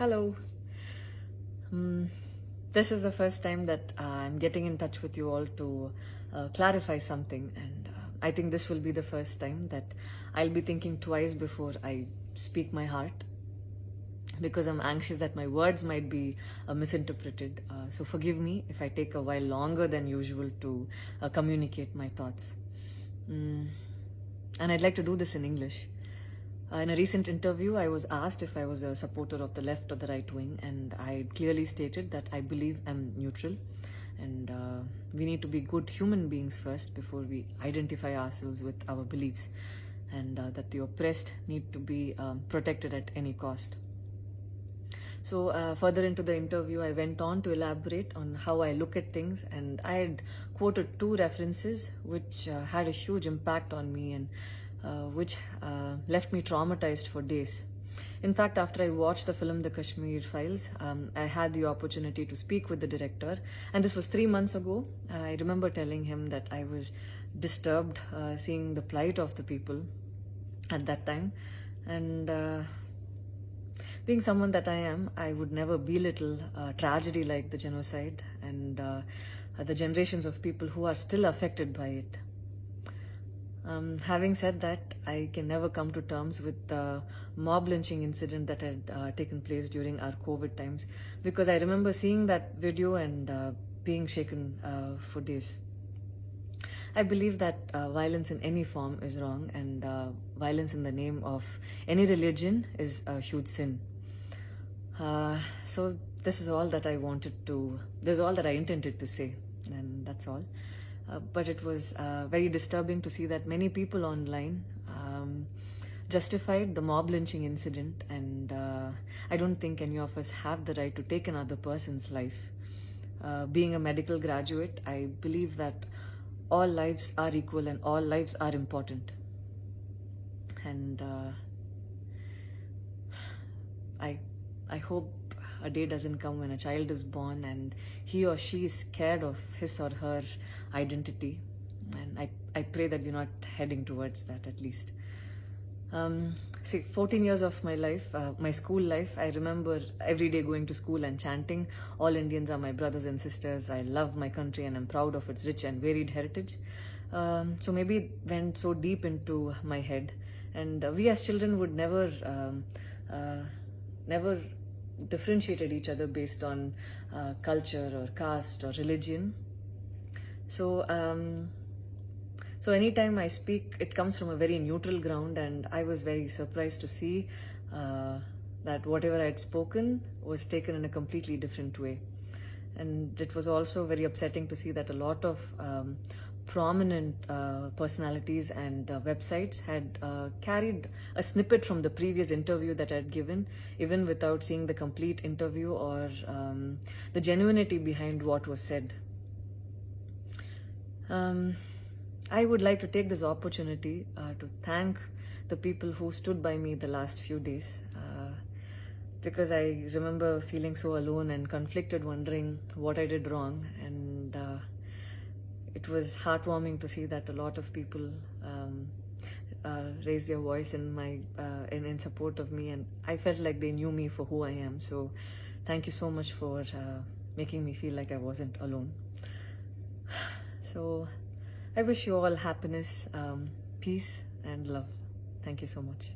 Hello. Hmm. This is the first time that I'm getting in touch with you all to clarify something, and I think this will be the first time that I'll be thinking twice before I speak my heart, because I'm anxious that my words might be misinterpreted. So forgive me if I take a while longer than usual to communicate my thoughts. And I'd like to do this in English. In a recent interview, I was asked if I was a supporter of the left or the right wing, and I clearly stated that I believe I'm neutral, and we need to be good human beings first before we identify ourselves with our beliefs, and that the oppressed need to be protected at any cost. So further into the interview, I went on to elaborate on how I look at things, and I had quoted two references which had a huge impact on me, and which left me traumatized for days. In fact, after I watched the film The Kashmir Files, I had the opportunity to speak with the director, and this was 3 months ago. I remember telling him that I was disturbed seeing the plight of the people at that time, and being someone that I am, I would never belittle tragedy like the genocide and the generations of people who are still affected by it. Having said that, I can never come to terms with the mob lynching incident that had taken place during our COVID times, because I remember seeing that video and being shaken for days. I believe that violence in any form is wrong, and violence in the name of any religion is a huge sin. So this is all that I this is all that I intended to say, and that's all. But it was very disturbing to see that many people online justified the mob lynching incident, and I don't think any of us have the right to take another person's life. Being a medical graduate, I believe that all lives are equal and all lives are important. And I hope a day doesn't come when a child is born and he or she is scared of his or her identity, and I pray that we're not heading towards that, at least. 14 years of my life, my school life, I remember every day going to school and chanting, "All Indians are my brothers and sisters. I love my country and I'm proud of its rich and varied heritage." So maybe it went so deep into my head, and we as children would never differentiated each other based on culture or caste or religion. So anytime I speak, it comes from a very neutral ground, and I was very surprised to see that whatever I had spoken was taken in a completely different way. And it was also very upsetting to see that a lot of prominent personalities and websites had carried a snippet from the previous interview that I had given, even without seeing the complete interview or the genuinity behind what was said. I would like to take this opportunity to thank the people who stood by me the last few days, because I remember feeling so alone and conflicted, wondering what I did wrong, and it was heartwarming to see that a lot of people raised their voice in support of me, and I felt like they knew me for who I am. So thank you so much for making me feel like I wasn't alone. So I wish you all happiness, peace and love. Thank you so much.